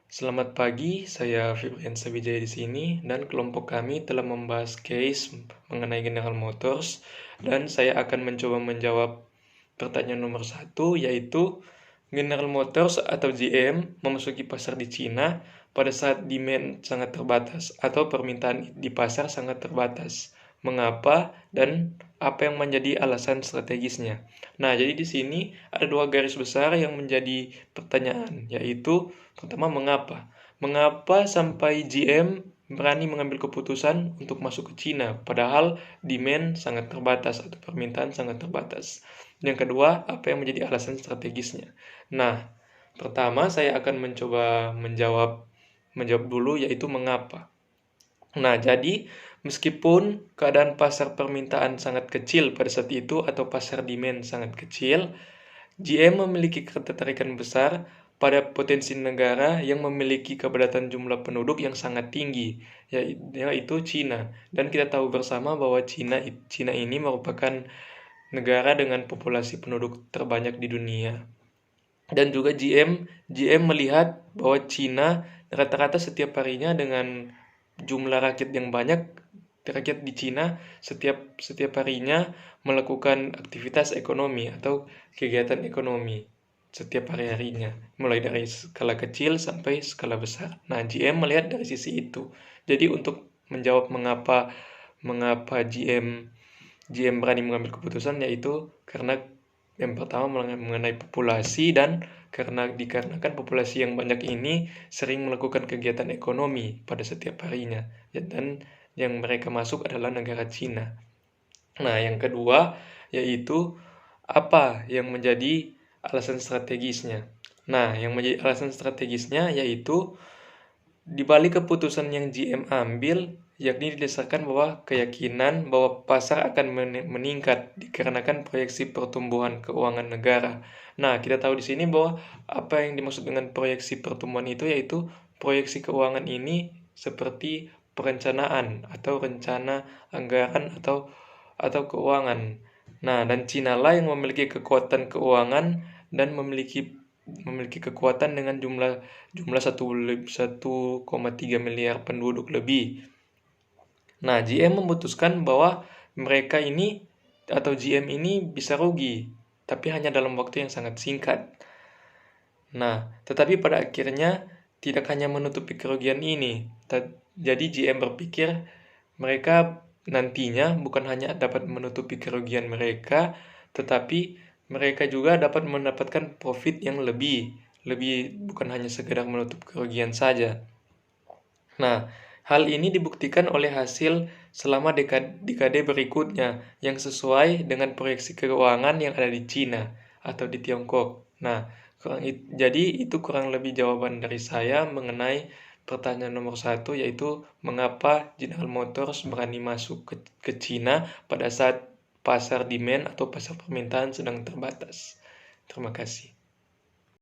Selamat pagi, saya Fibrian Wijaya di sini dan kelompok kami telah membahas case mengenai General Motors dan saya akan mencoba menjawab pertanyaan nomor 1 yaitu General Motors atau GM memasuki pasar di Cina pada saat demand sangat terbatas atau permintaan di pasar sangat terbatas. Mengapa dan apa yang menjadi alasan strategisnya? Nah, jadi di sini ada dua garis besar yang menjadi pertanyaan, yaitu pertama mengapa? Mengapa sampai GM berani mengambil keputusan untuk masuk ke Cina padahal demand sangat terbatas atau permintaan sangat terbatas? Yang kedua, apa yang menjadi alasan strategisnya? Nah, pertama saya akan mencoba menjawab dulu yaitu mengapa. Nah, jadi meskipun keadaan pasar permintaan sangat kecil pada saat itu atau pasar demand sangat kecil, GM memiliki ketertarikan besar pada potensi negara yang memiliki kepadatan jumlah penduduk yang sangat tinggi, yaitu Cina. Dan kita tahu bersama bahwa Cina ini merupakan negara dengan populasi penduduk terbanyak di dunia. Dan juga GM melihat bahwa Cina rata-rata setiap harinya dengan jumlah rakyat yang banyak, rakyat di Cina setiap harinya melakukan aktivitas ekonomi atau kegiatan ekonomi setiap hari-harinya, mulai dari skala kecil sampai skala besar. Nah, GM melihat dari sisi itu. Jadi untuk menjawab mengapa GM berani mengambil keputusan, yaitu karena yang pertama mengenai populasi dan dikarenakan populasi yang banyak ini sering melakukan kegiatan ekonomi pada setiap harinya, dan yang mereka masuk adalah negara Cina. Nah, yang kedua yaitu apa yang menjadi alasan strategisnya. Nah, yang menjadi alasan strategisnya yaitu di balik keputusan yang GM ambil, yakni didasarkan bahwa keyakinan bahwa pasar akan meningkat dikarenakan proyeksi pertumbuhan keuangan negara. Nah, kita tahu di sini bahwa apa yang dimaksud dengan proyeksi pertumbuhan itu yaitu proyeksi keuangan ini seperti perencanaan atau rencana anggaran atau keuangan. Nah, dan Cina lah yang memiliki kekuatan keuangan dan memiliki kekuatan dengan jumlah 1,3 miliar penduduk lebih. Nah, GM memutuskan bahwa mereka ini atau GM ini bisa rugi, tapi hanya dalam waktu yang sangat singkat. Nah, tetapi pada akhirnya tidak hanya menutupi kerugian ini. Jadi GM berpikir mereka nantinya bukan hanya dapat menutupi kerugian mereka, tetapi mereka juga dapat mendapatkan profit yang lebih bukan hanya sekedar menutup kerugian saja. Nah, hal ini dibuktikan oleh hasil selama dekade berikutnya yang sesuai dengan proyeksi keuangan yang ada di Cina atau di Tiongkok. Nah, jadi itu kurang lebih jawaban dari saya mengenai pertanyaan nomor 1, yaitu mengapa General Motors berani masuk ke Cina pada saat pasar demand atau pasar permintaan sedang terbatas. Terima kasih.